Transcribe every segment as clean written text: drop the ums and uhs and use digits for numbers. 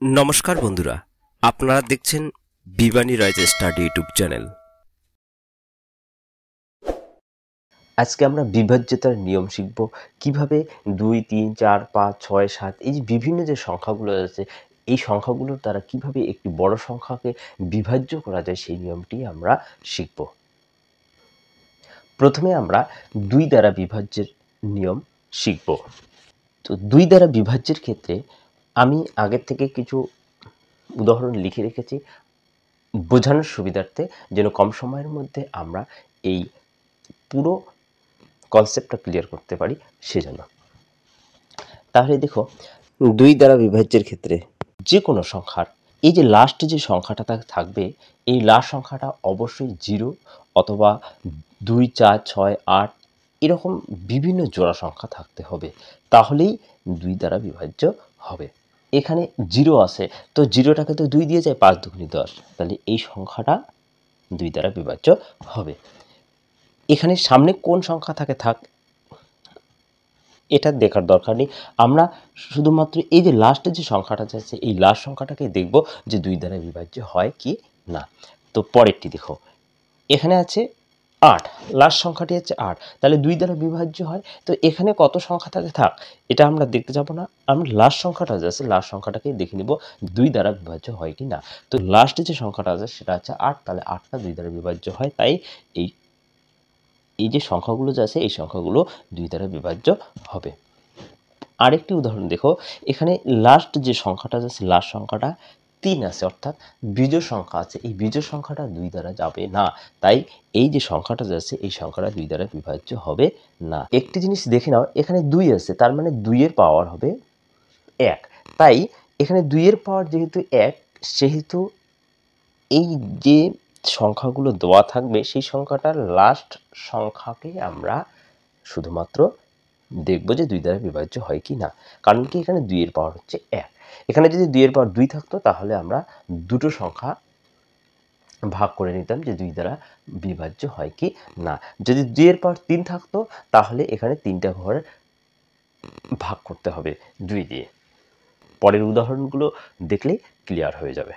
নমস্কার বন্ধুরা, আপনারা দেখছেন বিবানী রাইজ স্টাডি ইউটিউব চ্যানেল। আজকে আমরা বিভাজ্যতার নিয়ম শিখব। কিভাবে 2, 3, 4, 5, 6, 7 এই যে বিভিন্ন যে সংখ্যাগুলো আছে, এই সংখ্যাগুলোর দ্বারা কিভাবে একটি বড় সংখ্যাকে বিভাজ্য করা যায় সেই নিয়মটি আমরা শিখব। প্রথমে আমরা 2 দ্বারা বিভাজ্যের নিয়ম শিখব। তো 2 দ্বারা বিভাজ্যের ক্ষেত্রে আমি আগের থেকে কিছু উদাহরণ লিখে রেখেছি বোঝানোর সুবিধার্থে, যেন কম সময়ের মধ্যে আমরা এই পুরো কনসেপ্টটা ক্লিয়ার করতে পারি সেজন্য। তাহলে দেখো, 2 দ্বারা বিভাজ্যের ক্ষেত্রে যে কোনো সংখ্যার এই যে লাস্ট যে সংখ্যাটা থাকবে, এই লাস্ট সংখ্যাটা অবশ্যই 0 অথবা 2, 4, 6, 8 এরকম বিভিন্ন জোড়া সংখ্যা থাকতে হবে, তাহলেই 2 দ্বারা বিভাজ্য হবে। এখানে 0 আছে, তো 0টাকে তো 2 দিয়ে যায়, 5 দুগুণে 10, তাহলে এই সংখ্যাটা 2 দ্বারা বিভাজ্য হবে। এখানে সামনে কোন সংখ্যা থাক এটা দেখার দরকার নেই, আমরা শুধুমাত্র এই যে লাস্টের যে সংখ্যাটা আছে এই লাস্ট সংখ্যাটাকে দেখব যে 2 দ্বারা বিভাজ্য হয় কি না। তো পরেরটি দেখো, এখানে আছে 8, লাস্ট সংখ্যাটি হচ্ছে 8, তাহলে 2 দ্বারা বিভাজ্য হয়। তো এখানে কত সংখ্যা থাক এটা আমরা দেখতে যাব না, আমরা লাস্ট সংখ্যাটা আছে লাস্ট সংখ্যাটাকেই দেখে নিব 2 দ্বারা বিভাজ্য হয় কি না। তো লাস্টে যে সংখ্যাটা আছে সেটা হচ্ছে 8, তাহলে 8টা 2 দ্বারা বিভাজ্য হয়, তাই এই যে সংখ্যাগুলো যে আছে এই সংখ্যাগুলো 2 দ্বারা বিভাজ্য হবে। আরেকটি উদাহরণ দেখো, এখানে লাস্ট যে সংখ্যাটা আছে লাস্ট সংখ্যাটা 3 আছে, অর্থাৎ বিজোড় সংখ্যা আছে, এই বিজোড় সংখ্যাটা 2 দ্বারা যাবে না, তাই এই যে সংখ্যাটা আছে এই সংখ্যাটা 2 দ্বারা বিভাজ্য হবে না। একটি জিনিস দেখে নাও, এখানে 2 আছে, তার মানে 2 এর পাওয়ার হবে 1, তাই এখানে 2 এর পাওয়ার যেহেতু 1, সেহেতু এই যে সংখ্যাগুলো দেওয়া থাকবে সেই সংখ্যাটার লাস্ট সংখ্যাকে আমরা শুধুমাত্র দেখব যে 2 দ্বারা বিভাজ্য হয় কি না। কারণ কি, এখানে 2 এর পাওয়ার হচ্ছে 1, এখানে যদি 2 এর পাওয়ার 2 থাকতো তাহলে আমরা দুটো সংখ্যা ভাগ করে নিতাম যে 2 দ্বারা বিভাজ্য হয় কি না। যদি 2 এর পাওয়ার 3 থাকতো তাহলে এখানে 3টা ঘর ভাগ করতে হবে 2 দিয়ে। পরের উদাহরণগুলো দেখলে ক্লিয়ার হয়ে যাবে।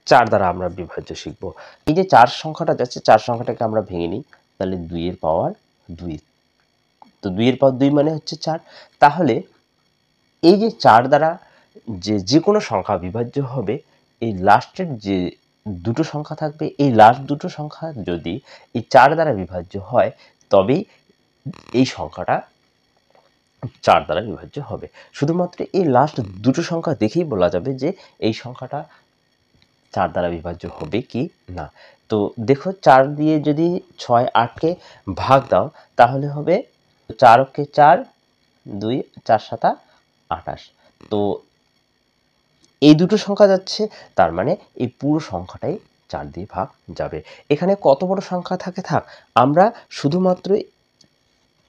4 দ্বারা আমরা বিভাজ্য শিখব। এই যে 4 সংখ্যাটা যাচ্ছে, 4 সংখ্যাটাকে আমরা ভেঙে নিই, তাহলে 2 এর পাওয়ার 2, তো 2 এর পাওয়ার 2 মানে হচ্ছে 4, তাহলে এই যে 4 দ্বারা যে কোনো সংখ্যা বিভাজ্য হবে, এই লাস্টের যে দুটো সংখ্যা থাকবে এই লাস্ট দুটো সংখ্যা যদি এই 4 দ্বারা বিভাজ্য হয় তবেই এই সংখ্যাটা 4 দ্বারা বিভাজ্য হবে। শুধুমাত্র এই লাস্ট দুটো সংখ্যা দেখেই বলা যাবে যে এই সংখ্যাটা 4 দ্বারা বিভাজ্য হবে কি না। তো দেখো, 4 দিয়ে যদি 6, 8কে ভাগ দাও তাহলে হবে 4 অক্ষে 4, 2, 4, 7, 28, তো এই দুটো সংখ্যা যাচ্ছে, তার মানে এই পুরো সংখ্যাটাই 4 দিয়ে ভাগ যাবে। এখানে কত বড় সংখ্যা থাক, আমরা শুধুমাত্র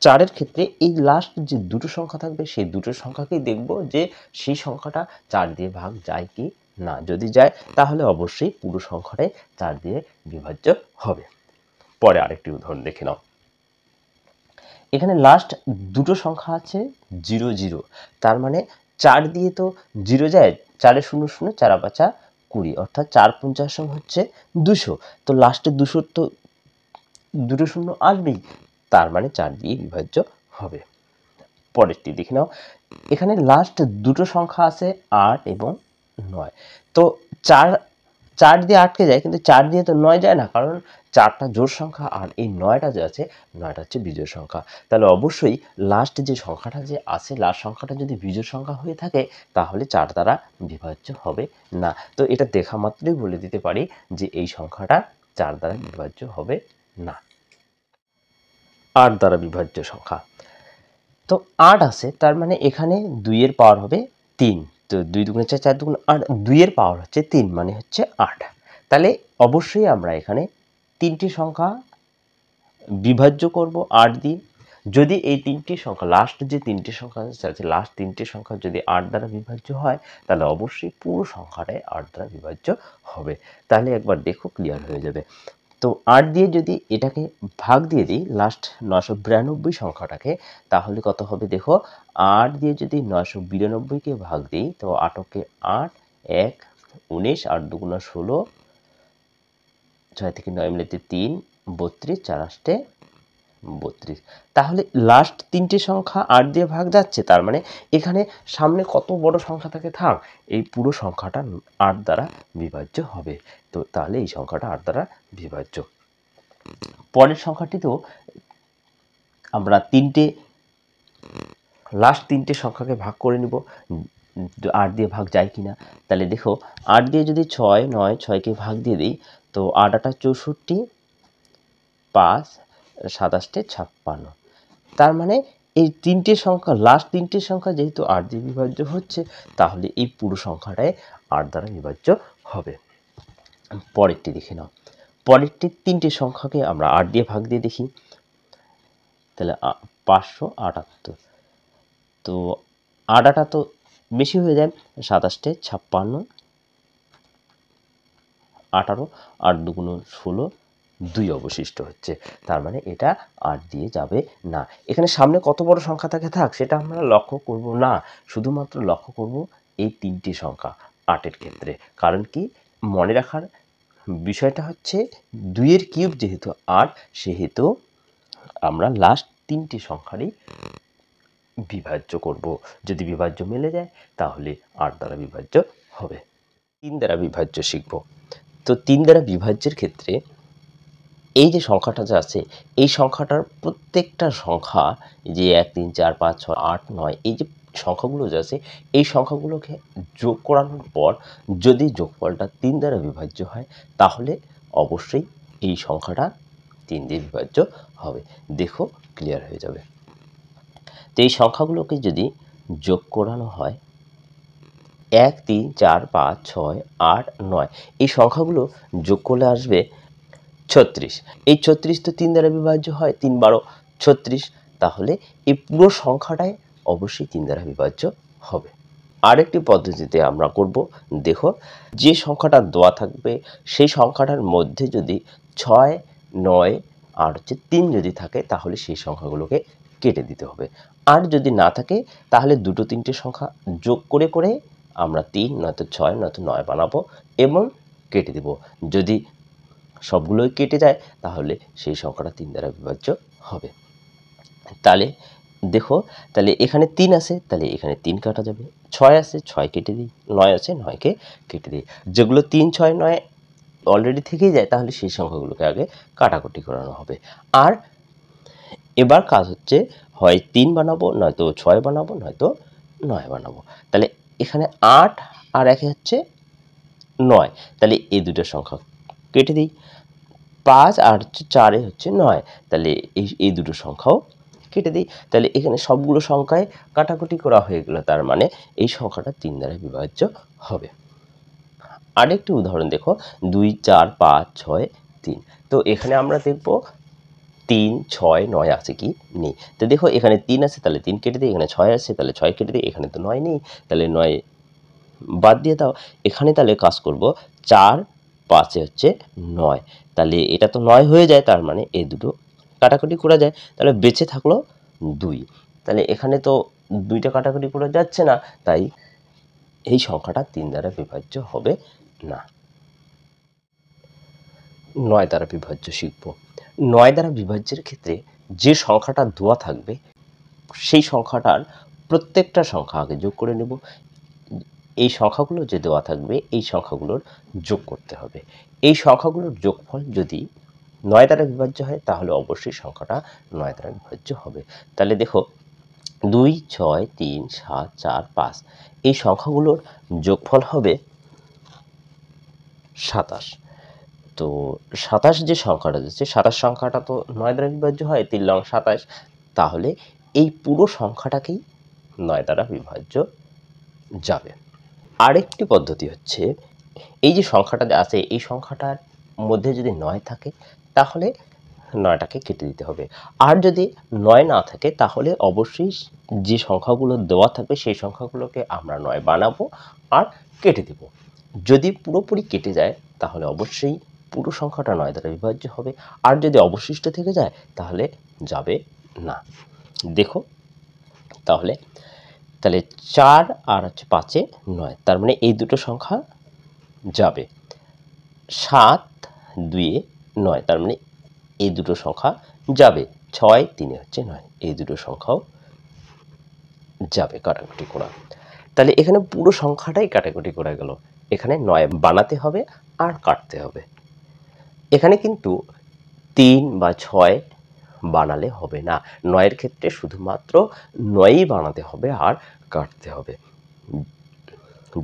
4 এর ক্ষেত্রে এই লাস্ট যে দুটো সংখ্যা থাকবে সেই দুটো সংখ্যাকেই দেখব যে সেই সংখ্যাটা 4 দিয়ে ভাগ যায় কি না। যদি যায় তাহলে অবশ্যই পুরো সংখ্যাটাই 4 দিয়ে বিভাজ্য হবে। পরে আরেকটি উদাহরণ দেখে নাও, এখানে লাস্ট দুটো সংখ্যা আছে 0, 0, তার মানে 4 দিয়ে তো 0 যায়, 4 এ 0, 0, 4 5 20, অর্থাৎ 4 50 হচ্ছে 200, তো লাস্টে 200 তো দুটো শূন্য আসবেই, তার মানে 4 দিয়ে বিভাজ্য হবে। পরেরটি দেখে নাও, এখানে লাস্ট দুটো সংখ্যা আছে 8 এবং 9, তো 4 দিয়ে 8কে যায়, কিন্তু 4 দিয়ে তো 9 যায় না, কারণ 4টা জোড় সংখ্যা আর এই 9টা যে আছে 9টা হচ্ছে বিজোড় সংখ্যা, তাহলে অবশ্যই লাস্ট যে সংখ্যাটা যে আছে লাস্ট সংখ্যাটা যদি বিজোড় সংখ্যা হয়ে থাকে তাহলে 4 দ্বারা বিভাজ্য হবে না। তো এটা দেখা মাত্রই বলে দিতে পারি যে এই সংখ্যাটা 4 দ্বারা বিভাজ্য হবে না। 8 দ্বারা বিভাজ্য সংখ্যা, তো 8 আছে, তার মানে এখানে 2 এর পাওয়ার হবে 3, তো 2 দুগুণে 4, 4 দুগুণে 8, 2 এর পাওয়ার হচ্ছে 3 মানে হচ্ছে 8, তাহলে অবশ্যই আমরা এখানে 3টি সংখ্যা বিভাজ্য করব 8 দিয়ে। যদি এই 3টি সংখ্যা লাস্ট যে 3টি সংখ্যা আছে লাস্ট 3টি সংখ্যা যদি 8 দ্বারা বিভাজ্য হয় তাহলে অবশ্যই পুরো সংখ্যাটাই 8 দ্বারা বিভাজ্য হবে। তাহলে একবার দেখো ক্লিয়ার হয়ে যাবে। তো 8 দিয়ে যদি এটাকে ভাগ দিয়ে দিই লাস্ট 992 সংখ্যাটাকে, তাহলে কত হবে দেখো। 8 দিয়ে যদি 992কে ভাগ দিই তো 8 8, 1 19, 8 2 16, 6 থেকে 9 মিলে 3, 32, 4 8 32। তাহলে লাস্ট তিনটে সংখ্যা 8 দিয়ে ভাগ যাচ্ছে, তার মানে এখানে সামনে কত বড় সংখ্যা থাকে থাক, এই পুরো সংখ্যাটা 8 দ্বারা বিভাজ্য হবে। তো তাহলে এই সংখ্যাটা 8 দ্বারা বিভাজ্য। পরের সংখ্যাটিতেও আমরা লাস্ট তিনটে সংখ্যাকে ভাগ করে নিব, 8 দিয়ে ভাগ যায় কিনা। তাহলে দেখো 8 দিয়ে যদি 6 9 6কে ভাগ দিয়ে দিই তো 8 8 64, 5 27 56। তার মানে এই তিনটে সংখ্যা, লাস্ট তিনটে সংখ্যা যেহেতু 8 দিয়ে বিভাজ্য হচ্ছে, তাহলে এই পুরো সংখ্যাটাই 8 দ্বারা বিভাজ্য হবে। পরেরটি দেখে নাও। পরেরটি তিনটে সংখ্যাকে আমরা 8 দিয়ে ভাগ দিয়ে দেখি। তাহলে 578। তো 8 8 তো বেশি হয়ে যায়, 27 56, 18, 8 2 16, 2 অবশিষ্ট হচ্ছে। তার মানে এটা 8 দিয়ে যাবে না। এখানে সামনে কত বড় সংখ্যা থাকে থাক সেটা আমরা লক্ষ্য করব না, শুধুমাত্র লক্ষ্য করব এই তিনটি সংখ্যা 8-এর ক্ষেত্রে। কারণ কি মনে রাখার বিষয়টা হচ্ছে 2-এর কিউব যেহেতু 8, সেহেতু আমরা লাস্ট তিনটি সংখ্যারই বিভাজ্য করব। যদি বিভাজ্য মিলে যায় তাহলে 8 দ্বারা বিভাজ্য হবে। 3 দ্বারা বিভাজ্য শিখব। তো 3 দ্বারা বিভাজ্যের ক্ষেত্রে এই যে সংখ্যাটা যে আছে, এই সংখ্যাটার প্রত্যেকটা সংখ্যা, যে 1 3 4 5 6 8 9, এই যে সংখ্যাগুলো যে আছে এই সংখ্যাগুলোকে যোগ করানোর পর যদি যোগফলটা 3 দ্বারা বিভাজ্য হয় তাহলে অবশ্যই এই সংখ্যাটা 3 দিয়ে বিভাজ্য হবে। দেখো ক্লিয়ার হয়ে যাবে। তো এই সংখ্যাগুলোকে যদি যোগ করানো হয় 1 3 4 5 6 8 9, এই সংখ্যাগুলো যোগ করলে আসবে 36। এই 36 তো 3 দ্বারা বিভাজ্য হয়, 3 12 36। তাহলে এই পুরো সংখ্যাটাই অবশ্যই 3 দ্বারা বিভাজ্য হবে। আরেকটি পদ্ধতিতে আমরা করব, দেখো যে সংখ্যাটা দেওয়া থাকবে সেই সংখ্যাটার মধ্যে যদি 6 9 আর 3 যদি থাকে তাহলে সেই সংখ্যাগুলোকে কেটে দিতে হবে। আর যদি না থাকে তাহলে দুটো তিনটে সংখ্যা যোগ করে করে আমরা 3 নয়তো 6 নয়তো 9 বানাবো এবং কেটে দেব। যদি সবগুলোই কেটে যায় তাহলে সেই সংখ্যাটা 3 দ্বারা বিভাজ্য হবে। তাহলে দেখো, তাহলে এখানে 3 আছে, তাহলে এখানে 3 কাটা যাবে। 6 আছে, 6 কেটে দিই। 9 আছে, 9কে কেটে দিই। যেগুলো 3 6 9 অলরেডি থেকেই যায় তাহলে সেই সংখ্যাগুলোকে আগে কাটাকুটি করানো হবে। আর এবার কাজ হচ্ছে হয় 3 বানাবো, নয়তো 6 বানাবো, নয়তো 9 বানাবো। তাহলে এখানে 8 আর 1 হচ্ছে 9, তাহলে এই দুটো সংখ্যা কেটে দিই। 5 আর 4 হচ্ছে 9, তাহলে এই দুটো সংখ্যাও কেটে দিই। তাহলে এখানে সবগুলো সংখ্যায় কাটাকুটি করা হয়ে গেল, তার মানে এই সংখ্যাটা 3 দ্বারা বিভাজ্য হবে। আরেকটি উদাহরণ দেখো, 2 4 5 6 3। তো এখানে আমরা দেখব 3 6 9 আছে কি নেই। তো দেখো এখানে 3 আছে, তাহলে 3 কেটে দিই। এখানে 6 আছে, তাহলে 6 কেটে দিই। এখানে তো 9 নেই, তাহলে 9 বাদ দিয়ে দাও। এখানে তাহলে কাজ করব 4 5 হচ্ছে 9, তাহলে এটা তো 9 হয়ে যায়, তার মানে এই দুটো কাটাকুটি করা যায়, তাহলে বেঁচে থাকলো 2। তাহলে এখানে তো 2টা কাটাকুটি করা যাচ্ছে না, তাই এই সংখ্যাটা 3 দ্বারা বিভাজ্য হবে না। 9 দ্বারা বিভাজ্য শিখব। 9 দ্বারা বিভাজ্যের ক্ষেত্রে যে সংখ্যাটা দেওয়া থাকবে সেই সংখ্যাটার প্রত্যেকটা সংখ্যা আগে যোগ করে নেব। এই সংখ্যাগুলো যে দেওয়া থাকবে এই সংখ্যাগুলোর যোগ করতে হবে। এই সংখ্যাগুলোর যোগফল যদি 9 দ্বারা বিভাজ্য হয় তাহলে অবশ্যই সংখ্যাটা 9 দ্বারা বিভাজ্য হবে। তাহলে দেখো 2 6 3 7 4 5, এই সংখ্যাগুলোর যোগফল হবে 27। তো 27 যে সংখ্যাটা দিচ্ছে, 27 সংখ্যাটা তো 9 দ্বারা বিভাজ্য হয়, 3 লং 27, তাহলে এই পুরো সংখ্যাটাকেই 9 দ্বারা বিভাজ্য যাবে। আরেকটি পদ্ধতি হচ্ছে, এই যে সংখ্যাটা আছে এই সংখ্যাটার মধ্যে যদি 9 থাকে তাহলে 9টাকে কেটে দিতে হবে। আর যদি 9 না থাকে তাহলে অবশ্যই যে সংখ্যাগুলো দেওয়া থাকবে সেই সংখ্যাগুলোকে আমরা 9 বানাবো আর কেটে দেব। যদি পুরোপুরি কেটে যায় তাহলে অবশ্যই পুরো সংখ্যাটা 9 দ্বারা বিভাজ্য হবে। আর যদি অবশিষ্ট থেকে যায় তাহলে যাবে না। দেখো তাহলে 4 আর হচ্ছে 5-এ 9, তার মানে এই দুটো সংখ্যা যাবে। 7 2-এ 9, তার মানে এই দুটো সংখ্যা যাবে। 6 3-এ হচ্ছে 9, এই দুটো সংখ্যাও যাবে কাটাকুটি করা। তাহলে এখানে পুরো সংখ্যাটাই কাটাকুটি করা গেল। এখানে 9 বানাতে হবে আর কাটতে হবে। এখানে কিন্তু 3 বা 6 বানালে হবে না। 9-এর ক্ষেত্রে শুধুমাত্র 9ই বানাতে হবে আর কাটতে হবে।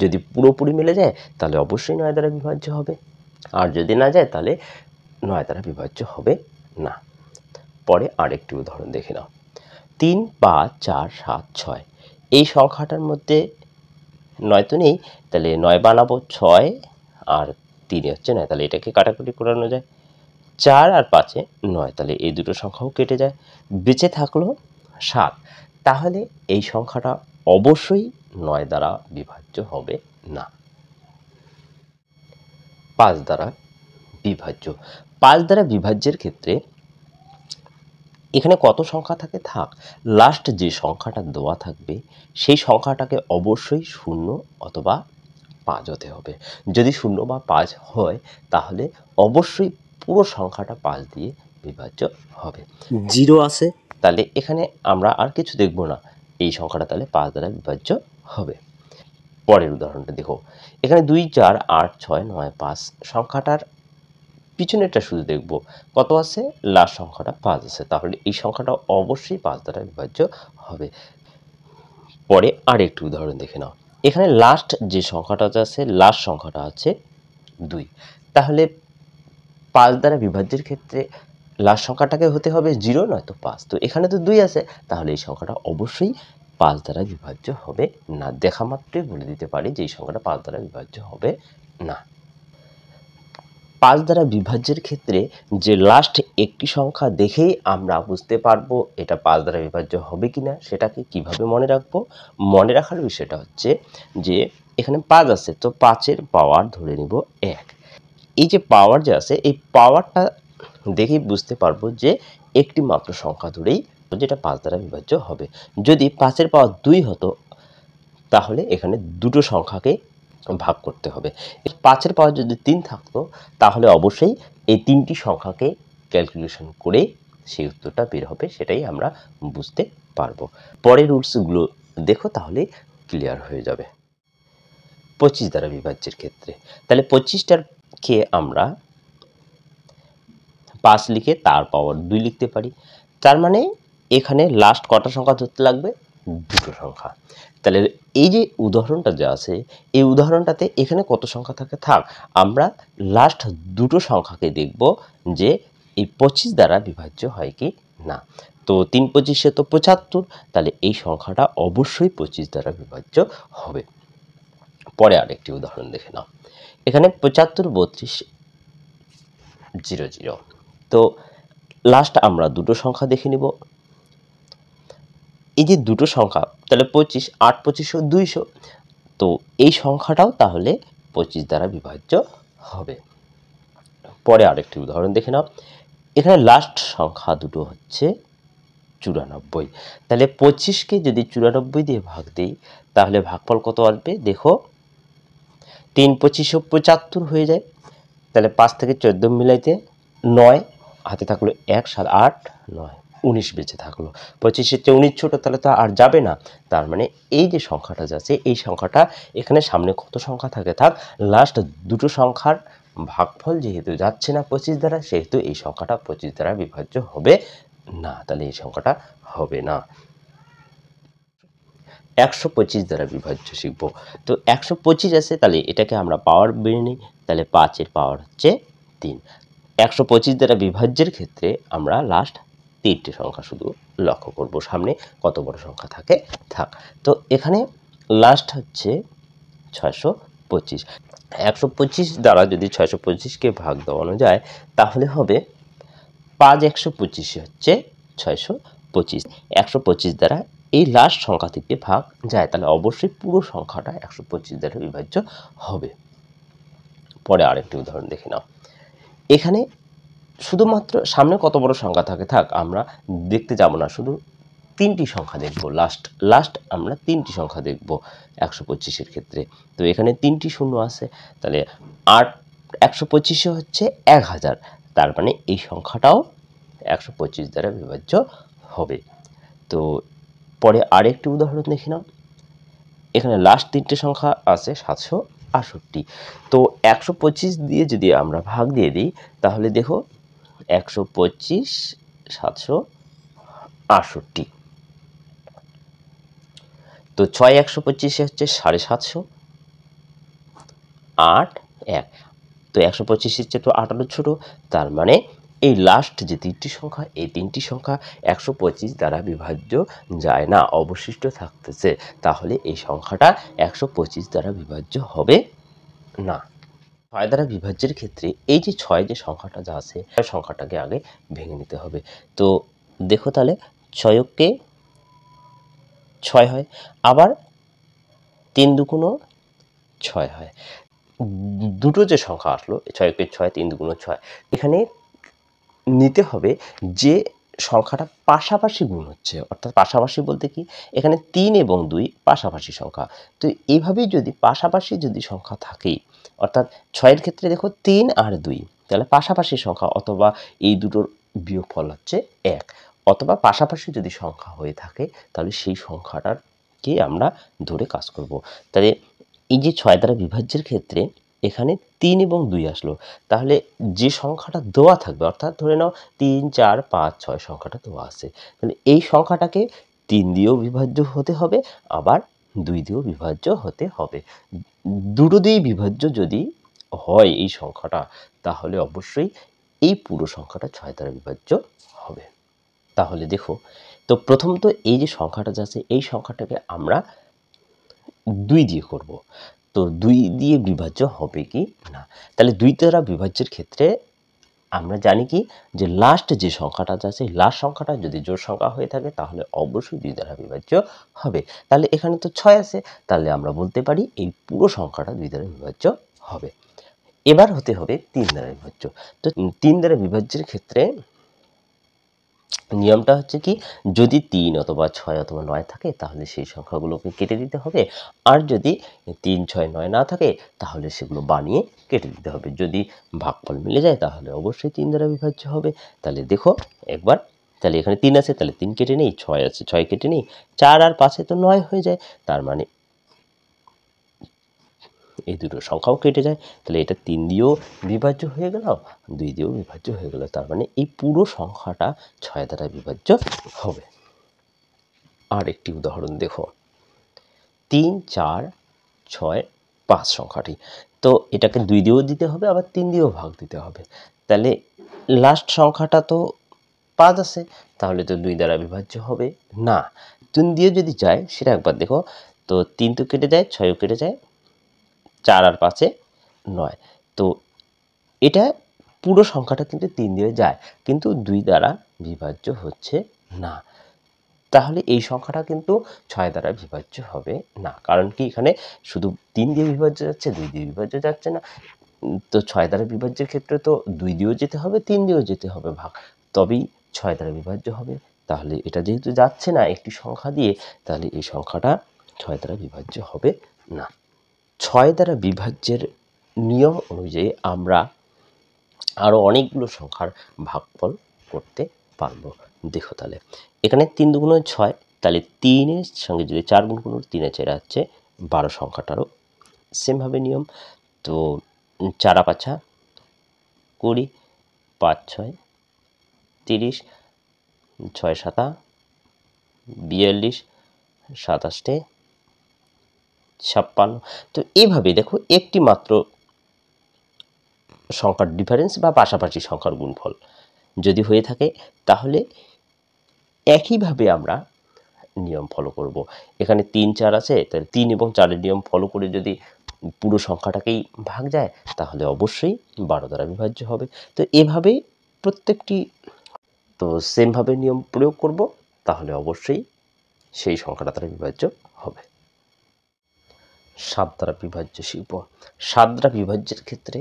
যদি পুরোপুরি মিলে যায় তাহলে অবশ্যই 9 দ্বারা বিভাজ্য হবে, আর যদি না যায় তাহলে 9 দ্বারা বিভাজ্য হবে না। পরে আরেকটি উদাহরণ দেখে নাও। 3 5 4 7 6, এই সংখ্যাটার মধ্যে 9 তো নেই, তাহলে 9 বানাবো। 6 আর 3-এ হচ্ছে 9, তাহলে এটাকে কাটাকুটি করানো যায়। 4 আর 5-এ 9, তাহলে এই দুটো সংখ্যাও কেটে যায়। বেঁচে থাকলো 7। তাহলে এই সংখ্যাটা অবশ্যই 9 দ্বারা বিভাজ্য হবে না। 5 দ্বারা বিভাজ্য। 5 দ্বারা বিভাজ্যের ক্ষেত্রে এখানে কত সংখ্যা থাকে থাক, লাস্ট যে সংখ্যাটা দেওয়া থাকবে সেই সংখ্যাটাকে অবশ্যই 0 অথবা 5 হতে হবে। যদি 0 বা 5 হয় তাহলে অবশ্যই পুরো সংখ্যাটা 5 দিয়ে বিভাজ্য হবে। 0 আছে তাহলে এখানে আমরা আর কিছু দেখব না, এই সংখ্যাটা তাহলে 5 দ্বারা বিভাজ্য হবে। পরের উদাহরণটা দেখো। এখানে 2 4 8 6 9 5 সংখ্যাটার পিছনেরটা শুধু দেখব কত আছে, লাস্ট সংখ্যাটা 5 আছে, তাহলে এই সংখ্যাটা অবশ্যই 5 দ্বারা বিভাজ্য হবে। পরে আরেকটি উদাহরণ দেখে নাও। এখানে লাস্ট যে সংখ্যাটা আছে, লাস্ট সংখ্যাটা আছে 2, তাহলে 5 দ্বারা বিভাজ্যের ক্ষেত্রে লাস্ট সংখ্যাটাকে হতে হবে 0 নয়তো 5, তো এখানে তো 2 আছে, তাহলে এই সংখ্যাটা অবশ্যই 5 দ্বারা বিভাজ্য হবে না। দেখা মাত্রই বলে দিতে পারি যে এই সংখ্যাটা 5 দ্বারা বিভাজ্য হবে না। 5 দ্বারা বিভাজ্যের ক্ষেত্রে যে লাস্ট একটি সংখ্যা দেখেই আমরা বুঝতে পারবো এটা 5 দ্বারা বিভাজ্য হবে কিনা, সেটাকে কিভাবে মনে রাখবো। মনে রাখার বিষয়টা হচ্ছে যে এখানে 5 আছে, তো 5-এর পাওয়ার ধরে নিব 1। এই যে পাওয়ার যে আছে, এই পাওয়ারটা দেখেই বুঝতে পারবো যে একটি মাত্র সংখ্যা ধরেই যেটা 5 দ্বারা বিভাজ্য হবে। যদি 5-এর পাওয়ার 2 হতো তাহলে এখানে দুটো সংখ্যাকে ভাগ করতে হবে। 5-এর পাওয়ার যদি 3 থাকতো তাহলে অবশ্যই এই 3টি সংখ্যাকে ক্যালকুলেশন করে সেই উত্তরটা বের হবে, সেটাই আমরা বুঝতে পারবো। পরের রুলসগুলো দেখো তাহলে ক্লিয়ার হয়ে যাবে। 25 দ্বারা বিভাজ্যের ক্ষেত্রে তাহলে 25টাকে আমরা 5 লিখে তার পাওয়ার 2 লিখতে পারি। তার মানে এখানে লাস্ট কটা সংখ্যা ধরতে লাগবে, দুটো সংখ্যা। তাহলে এই যে উদাহরণটা যা আছে, এই উদাহরণটাতে এখানে কত সংখ্যা থাকে থাক, আমরা লাস্ট দুটো সংখ্যাকে দেখব যে এই 25 দ্বারা বিভাজ্য হয় কি না। তো 3 25-এ তো 75, তাহলে এই সংখ্যাটা অবশ্যই 25 দ্বারা বিভাজ্য হবে। পরে আরেকটি উদাহরণ দেখে নাও। এখানে 75 32 0 0, তো লাস্ট আমরা দুটো সংখ্যা দেখে নিব। এই যে দুটো সংখ্যা, তাহলে 25 8 25 200, তো এই সংখ্যাটাও তাহলে 25 দ্বারা বিভাজ্য হবে। পরে আরেকটি উদাহরণ দেখে নাও। এখানে লাস্ট সংখ্যা দুটো হচ্ছে 94, তাহলে 25-কে যদি 94 দিয়ে ভাগ দিই তাহলে ভাগফল কত আসবে দেখো। 3 25 75 হয়ে যায়, তাহলে 5 থেকে 14 মিলাইতে 9, হাতে থাকলো 1 7 8 9 19 বেঁচে থাকলো। 25-এর চেয়ে 19 ছোট, তাহলে তো আর যাবে না। তার মানে এই যে সংখ্যাটা যাচ্ছে, এই সংখ্যাটা এখানে সামনে কত সংখ্যা থাকে থাক, লাস্ট দুটো সংখ্যার ভাগফল যেহেতু যাচ্ছে না 25 দ্বারা, সেহেতু এই সংখ্যাটা 25 দ্বারা বিভাজ্য হবে না, তাহলে এই সংখ্যাটা হবে না। 125 দ্বারা বিভাজ্য শিখবো। তো 125 আছে, তাহলে এটাকে আমরা পাওয়ার বেড়ে নিই, তাহলে 5-এর পাওয়ার হচ্ছে 3। 125 দ্বারা বিভাজ্যের ক্ষেত্রে আমরা লাস্ট 3টে সংখ্যা শুধু লক্ষ্য করব, সামনে কত বড় সংখ্যা থাকে থাক। তো এখানে লাস্ট হচ্ছে 625। 125 দ্বারা যদি 625-কে ভাগ দেওয়ানো যায় তাহলে হবে 5 125 হচ্ছে 625। 125 দ্বারা এই লাস্ট সংখ্যা থেকে ভাগ যায়, তাহলে অবশ্যই পুরো সংখ্যাটা 125 দ্বারা বিভাজ্য হবে। পরে আরেকটি উদাহরণ দেখে নাও। এখানে শুধুমাত্র সামনে কত বড় সংখ্যা থাকে থাক, আমরা দেখতে যাব না, শুধু তিনটি সংখ্যা দেখব। লাস্ট আমরা তিনটি সংখ্যা দেখব 125-এর ক্ষেত্রে। তো এখানে তিনটি শূন্য আছে, তাহলে 125 হচ্ছে 1000, তার মানে এই সংখ্যাটাও 125 দ্বারা বিভাজ্য হবে। তো পরে আরেকটি উদাহরণ দেখে নাও। এখানে লাস্ট তিনটে সংখ্যা আছে 768। তো 125 দিয়ে যদি আমরা ভাগ দিয়ে দিই, তাহলে দেখো 125 768। তো 6 125 হচ্ছে 750, 8 1। তো 125-এর চেয়ে তো 8 ছোট, তার মানে এই লাস্ট যে তিনটি সংখ্যা, এই তিনটি সংখ্যা 125 দ্বারা বিভাজ্য যায় না, অবশিষ্ট থাকতেছে। তাহলে এই সংখ্যাটা 125 দ্বারা বিভাজ্য হবে না। 6 দ্বারা বিভাজ্যের ক্ষেত্রে এই যে 6 যে সংখ্যাটা যা আছে, ওই সংখ্যাটাকে আগে ভেঙে নিতে হবে। তো দেখো তাহলে 6 কে 6 হয়, আবার 3 দুগুণ 6 হয়। দুটো যে সংখ্যা আসলো 6 কে 6, 3 দুগুণ 6, এখানে নিতে হবে যে সংখ্যাটা পাশাপাশি গুণ হচ্ছে। অর্থাৎ পাশাপাশি বলতে কি, এখানে 3 এবং 2 পাশাপাশি সংখ্যা। তো এইভাবেই যদি পাশাপাশি যদি সংখ্যা থাকে, অর্থাৎ 6-এর ক্ষেত্রে দেখো 3 আর 2, তাহলে পাশাপাশি সংখ্যা, অথবা এই দুটোর বিয়োগফল হচ্ছে 1, অথবা পাশাপাশি যদি সংখ্যা হয়ে থাকে তাহলে সেই সংখ্যাটাকে আমরা ধরে কাজ করব। তাহলে এই যে 6 দ্বারা বিভাজ্যের ক্ষেত্রে এখানে 3 এবং 2 আসলো, তাহলে যে সংখ্যাটা দেওয়া থাকবে, অর্থাৎ ধরে নাও 3 4 5 6 সংখ্যাটা দেওয়া আছে, তাহলে এই সংখ্যাটাকে 3 দিয়েও বিভাজ্য হতে হবে, আবার 2 দিয়েও বিভাজ্য হতে হবে। দুটো দিয়েই বিভাজ্য যদি হয় এই সংখ্যাটা, তাহলে অবশ্যই এই পুরো সংখ্যাটা 6 দ্বারা বিভাজ্য হবে। তাহলে দেখো, তো প্রথমত এই যে সংখ্যাটা যা আছে, এই সংখ্যাটাকে আমরা 2 দিয়ে করব। তো 2 দিয়ে বিভাজ্য হবে কি না? তাহলে 2 দ্বারা বিভাজ্যের ক্ষেত্রে আমরা জানি কি, যে লাস্ট যে সংখ্যাটা আছে, লাস্ট সংখ্যাটা যদি জোড় সংখ্যা হয়ে থাকে তাহলে অবশ্যই 2 দ্বারা বিভাজ্য হবে। তাহলে এখানে তো 6 আছে, তাহলে আমরা বলতে পারি এই পুরো সংখ্যাটা 2 দ্বারা বিভাজ্য হবে। এবার হতে হবে 3 দ্বারা বিভাজ্য। তো 3 দ্বারা বিভাজ্যের ক্ষেত্রে নিয়মটা হচ্ছে কি, যদি 3 অথবা 6 অথবা 9 থাকে তাহলে সেই সংখ্যাগুলোকে কেটে দিতে হবে, আর যদি 3 6 9 না থাকে তাহলে সেগুলো বানিয়ে কেটে দিতে হবে। যদি ভাগফল মিলে যায় তাহলে অবশ্যই 3 দ্বারা বিভাজ্য হবে। তাহলে দেখো একবার, তাহলে এখানে 3 আছে, তাহলে 3 কেটে নেই, 6 আছে 6 কেটে নেই, 4 আর 5 তো 9 হয়ে যায়, তার মানে এই দুটো সংখ্যাও কেটে যায়। তাহলে এটা 3 দিয়েও বিভাজ্য হয়ে গেল, 2 দিয়েও বিভাজ্য হয়ে গেল, তার মানে এই পুরো সংখ্যাটা 6 দ্বারা বিভাজ্য হবে। আর একটি উদাহরণ দেখো, 3 4 6 5 সংখ্যাটি। তো এটাকে 2 দিয়েও দিতে হবে, আবার 3 দিয়েও ভাগ দিতে হবে। তাহলে লাস্ট সংখ্যাটা তো 5 আছে, তাহলে তো 2 দ্বারা বিভাজ্য হবে না। 3 দিয়ে যদি যায় সেটা একবার দেখো, তো 3 তো কেটে যায়, 6ও কেটে যায়, 4 আর 5-এ 9। তো এটা পুরো সংখ্যাটা কিন্তু 3 দিয়ে যায়, কিন্তু 2 দ্বারা বিভাজ্য হচ্ছে না। তাহলে এই সংখ্যাটা কিন্তু 6 দ্বারা বিভাজ্য হবে না, কারণ কি, এখানে শুধু 3 দিয়ে বিভাজ্য যাচ্ছে, 2 দিয়ে বিভাজ্য যাচ্ছে না। তো 6 দ্বারা বিভাজ্যের ক্ষেত্রে তো 2 দিয়েও যেতে হবে, 3 দিয়েও যেতে হবে ভাগ, তবেই 6 দ্বারা বিভাজ্য হবে। তাহলে এটা যেহেতু যাচ্ছে না একটি সংখ্যা দিয়ে, তাহলে এই সংখ্যাটা 6 দ্বারা বিভাজ্য হবে না। 6 দ্বারা বিভাজ্যের নিয়ম অনুযায়ী আমরা আরও অনেকগুলো সংখ্যার ভাগফল করতে পারবো। দেখো তাহলে এখানে 3 দুগুণ 6, তাহলে 3-এর সঙ্গে যদি 4 গুণ করুন, 3 এর 4 হচ্ছে 12 সংখ্যাটারও সেমভাবে নিয়ম। তো 4 5 20, 5 6 30, 6 7 42, 27 56। তো এইভাবে দেখো একটি মাত্র সংখ্যার ডিফারেন্স বা পাশাপাশি সংখ্যার গুণফল যদি হয়ে থাকে, তাহলে একইভাবে আমরা নিয়ম ফলো করব। এখানে 3 4 আছে, তাহলে 3 এবং 4-এর নিয়ম ফলো করে যদি পুরো সংখ্যাটাকেই ভাগ যায় তাহলে অবশ্যই 12 দ্বারা বিভাজ্য হবে। তো এভাবেই প্রত্যেকটি, তো সেমভাবে নিয়ম প্রয়োগ করব, তাহলে অবশ্যই সেই সংখ্যাটা দ্বারা বিভাজ্য হবে। 7 দ্বারা বিভাজ্য শিখব। 7 দ্বারা বিভাজ্যের ক্ষেত্রে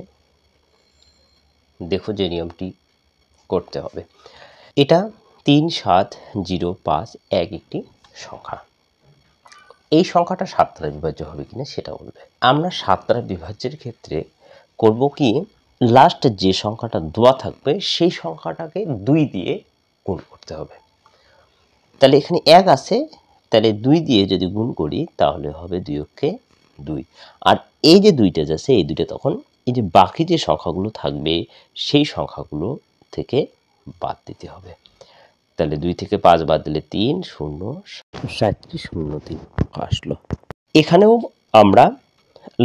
দেখো যে নিয়মটি করতে হবে। এটা 3, 7, 0, 5, 1 একটি সংখ্যা। এই সংখ্যাটা 7 দ্বারা বিভাজ্য হবে কিনা সেটা বলবে। আমরা 7 দ্বারা বিভাজ্যের ক্ষেত্রে করব কি, লাস্ট যে সংখ্যাটা দেওয়া থাকবে সেই সংখ্যাটাকে 2 দিয়ে গুণ করতে হবে। তাহলে এখানে 1 আছে, তাহলে 2 দিয়ে যদি গুণ করি তাহলে হবে 2 অক্ষে 2। আর এই যে 2টা যাচ্ছে, এই 2টা তখন এই যে বাকি যে সংখ্যাগুলো থাকবে সেই সংখ্যাগুলো থেকে বাদ দিতে হবে। তাহলে 2 থেকে 5 বাদ দিলে 3, 0, 37, 0, 3 আসলো। এখানেও আমরা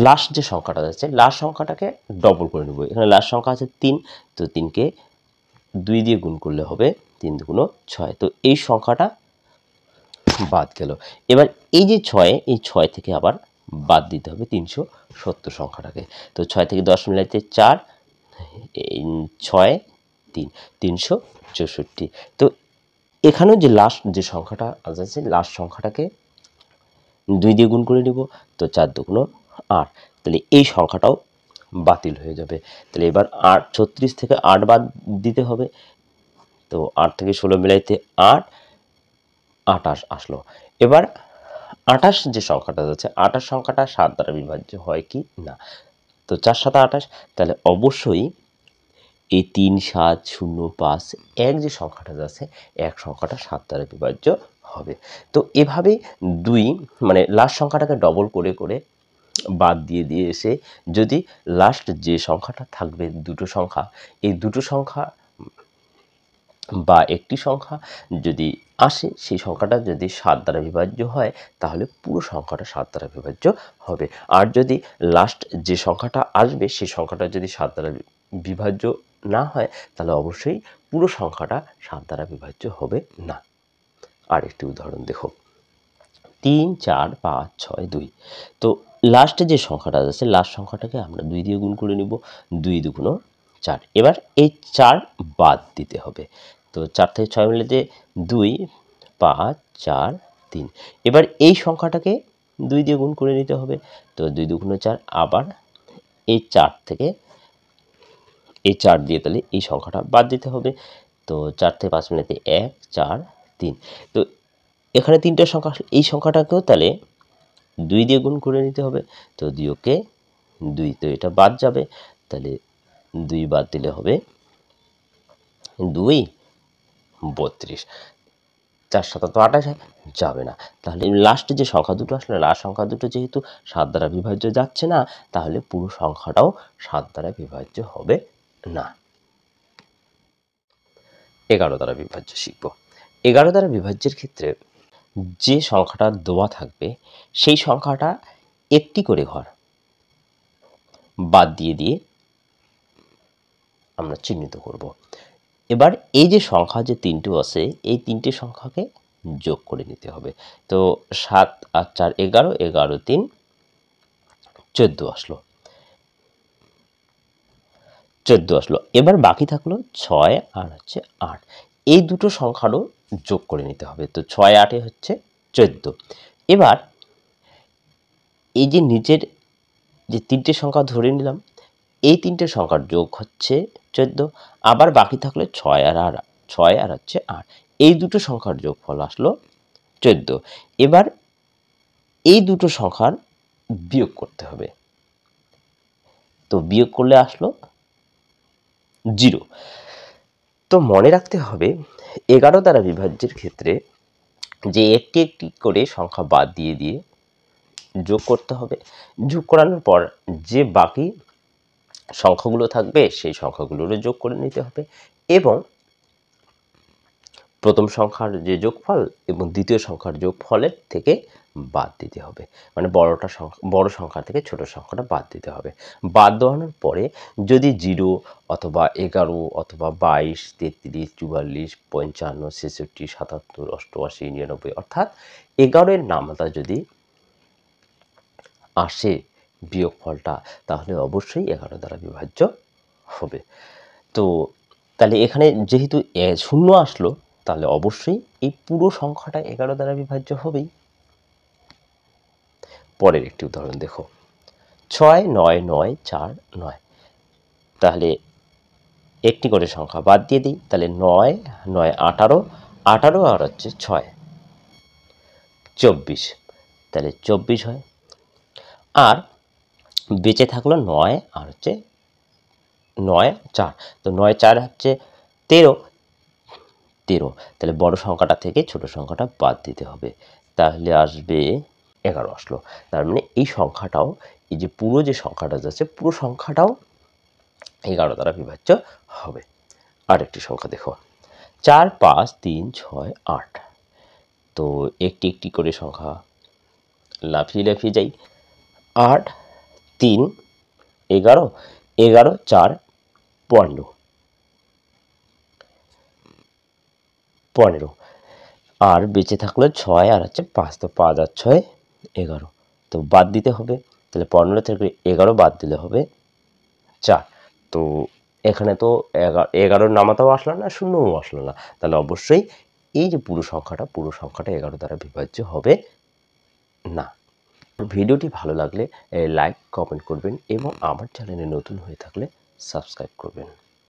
লাস্ট যে সংখ্যাটা যাচ্ছে, লাস্ট সংখ্যাটাকে ডবল করে নেব। এখানে লাস্ট সংখ্যা আছে 3, তো 3কে 2 দিয়ে গুণ করলে হবে 3 দুগুণ 6। তো এই সংখ্যাটা বাদ গেল। এবার এই যে 6, এই 6 থেকে আবার বাদ দিতে হবে 370 সংখ্যাটাকে। তো 6 থেকে 10 মিলাইতে 4, 6, 3, 364। তো এখানেও যে লাস্ট যে সংখ্যাটা আছে, লাস্ট সংখ্যাটাকে 2 দিয়ে গুণ করে নেব। তো 4 দুগুণ 8, তাহলে এই সংখ্যাটাও বাতিল হয়ে যাবে। তাহলে এবার 36 থেকে 8 বাদ দিতে হবে। তো 8 থেকে 16 মিলাইতে 8, 28 আসলো। এবার 28 যে সংখ্যাটা যাচ্ছে, 28 সংখ্যাটা 7 দ্বারা বিভাজ্য হয় কি না। তো 4, 7, 28, তাহলে অবশ্যই এই 3, 7, 0, 5, 1 যে সংখ্যাটা যাচ্ছে, 1 সংখ্যাটা 7 দ্বারা বিভাজ্য হবে। তো এভাবেই 2 মানে লাস্ট সংখ্যাটাকে ডবল করে করে বাদ দিয়ে দিয়ে এসে যদি লাস্ট যে সংখ্যাটা থাকবে, দুটো সংখ্যা, এই দুটো সংখ্যা বা একটি সংখ্যা যদি আসে, সেই সংখ্যাটা যদি 7 দ্বারা বিভাজ্য হয় তাহলে পুরো সংখ্যাটা 7 দ্বারা বিভাজ্য হবে। আর যদি লাস্ট যে সংখ্যাটা আসবে সেই সংখ্যাটা যদি 7 দ্বারা বিভাজ্য না হয় তাহলে অবশ্যই পুরো সংখ্যাটা 7 দ্বারা বিভাজ্য হবে না। আরেকটি উদাহরণ দেখো, 3, 4, 5, 6, 2। তো লাস্টে যে সংখ্যাটা আছে, লাস্ট সংখ্যাটাকে আমরা 2 দিয়ে গুণ করে নিব। 2 দুগুণ 4। এবার এই 4 বাদ দিতে হবে। তো 4 থেকে 6 মিলাতে 2, 5, 4, 3। এবার এই সংখ্যাটাকে 2 দিয়ে গুণ করে নিতে হবে। তো 2 দুগুণ 4, আবার এই 4 থেকে এই 4 দিয়ে তাহলে এই সংখ্যাটা বাদ দিতে হবে। তো 4 থেকে 5 মিলাতে 1, 4, 3। তো এখানে 3টা সংখ্যা, এই সংখ্যাটাকেও তাহলে 2 দিয়ে গুণ করে নিতে হবে। তো 2 কে 2, তো এটা বাদ যাবে। তাহলে 2 বাদ দিলে হবে 2, 32। 4, 7 তো 28 যাবে না। তাহলে লাস্টে যে সংখ্যা দুটো আসলে, লাস্ট সংখ্যা দুটো যেহেতু 7 দ্বারা বিভাজ্য যাচ্ছে না, তাহলে পুরো সংখ্যাটাও 7 দ্বারা বিভাজ্য হবে না। 11 দ্বারা বিভাজ্য শিখব। 11 দ্বারা বিভাজ্যের ক্ষেত্রে যে সংখ্যাটা দেওয়া থাকবে সেই সংখ্যাটা একটি করে ঘর বাদ দিয়ে দিয়ে আমরা চিহ্নিত করব। এবার এই যে সংখ্যা যে 3টে আছে, এই 3টে সংখ্যাকে যোগ করে নিতে হবে। তো 7 আর 4 11, 11, 3 14 আসলো। 14 আসলো। এবার বাকি থাকলো 6 আর হচ্ছে 8। এই দুটো সংখ্যারও যোগ করে নিতে হবে। তো 6, 8 হচ্ছে 14। এবার এই যে নিচের যে 3টে সংখ্যা ধরে নিলাম, এই 3টে সংখ্যার যোগ হচ্ছে 14। আবার বাকি থাকলে 6 আর হচ্ছে 8। এই দুটো সংখ্যার যোগফল আসলো 14। এবার এই দুটো সংখ্যার বিয়োগ করতে হবে। তো বিয়োগ করলে আসলো 0। তো মনে রাখতে হবে 11 দ্বারা বিভাজ্যের ক্ষেত্রে যে একটি একটি করে সংখ্যা বাদ দিয়ে দিয়ে যোগ করতে হবে। যোগ করানোর পর যে বাকি সংখ্যাগুলো থাকবে সেই সংখ্যাগুলোরও যোগ করে নিতে হবে এবং প্রথম সংখ্যার যে যোগফল এবং দ্বিতীয় সংখ্যার যোগফলের থেকে বাদ দিতে হবে। মানে বড় সংখ্যা থেকে ছোট সংখ্যাটা বাদ দিতে হবে। বাদ দেওয়ানোর পরে যদি 0 অথবা 11 অথবা 22, 33, 44, 55, 66, 77, 88, 99 অর্থাৎ 11 এর নামতা যদি আসে বিয়োগফলটা, তাহলে অবশ্যই 11 দ্বারা বিভাজ্য হবে। তো তাহলে এখানে যেহেতু 0 আসলো, তাহলে অবশ্যই এই পুরো সংখ্যাটা 11 দ্বারা বিভাজ্য হবেই। পরের একটি উদাহরণ দেখো, 6, 9, 9, 4, 9। তাহলে একটি করে সংখ্যা বাদ দিয়ে দিই, তাহলে 9 9 18 18 আর হচ্ছে 6 24, তাহলে 24 হয়। আর বেঁচে থাকলো 9 আর হচ্ছে 9 4, তো 9 4 হচ্ছে 13 13, তাহলে বড় সংখ্যাটা থেকে ছোট সংখ্যাটা বাদ দিতে হবে, তাহলে আসবে 11 আসলো। তার মানে এই সংখ্যাটাও, এই যে পুরো যে সংখ্যাটা যাচ্ছে পুরো সংখ্যাটাও 11 দ্বারা বিভাজ্য হবে। আরেকটি সংখ্যা দেখো, 4 5 3 6 8, তো একটি একটি করে সংখ্যা লাফিয়ে লাফিয়ে যাই। 8 3 11 11 4 15 15, আর বেঁচে থাকলো 6 আর হচ্ছে 5, তো 5 আর 6 11, তো বাদ দিতে হবে, তাহলে 15 থেকে 11 বাদ দিলে হবে 4। তো এখানে তো 11 নামাতেও আসলো না, শূন্যও আসলো না, তাহলে অবশ্যই এই যে পুরো সংখ্যাটা 11 দ্বারা বিভাজ্য হবে না। ভিডিওটি ভালো লাগলে লাইক কমেন্ট করবেন এবং আমার চ্যানেলে নতুন হয়ে থাকলে সাবস্ক্রাইব করবেন।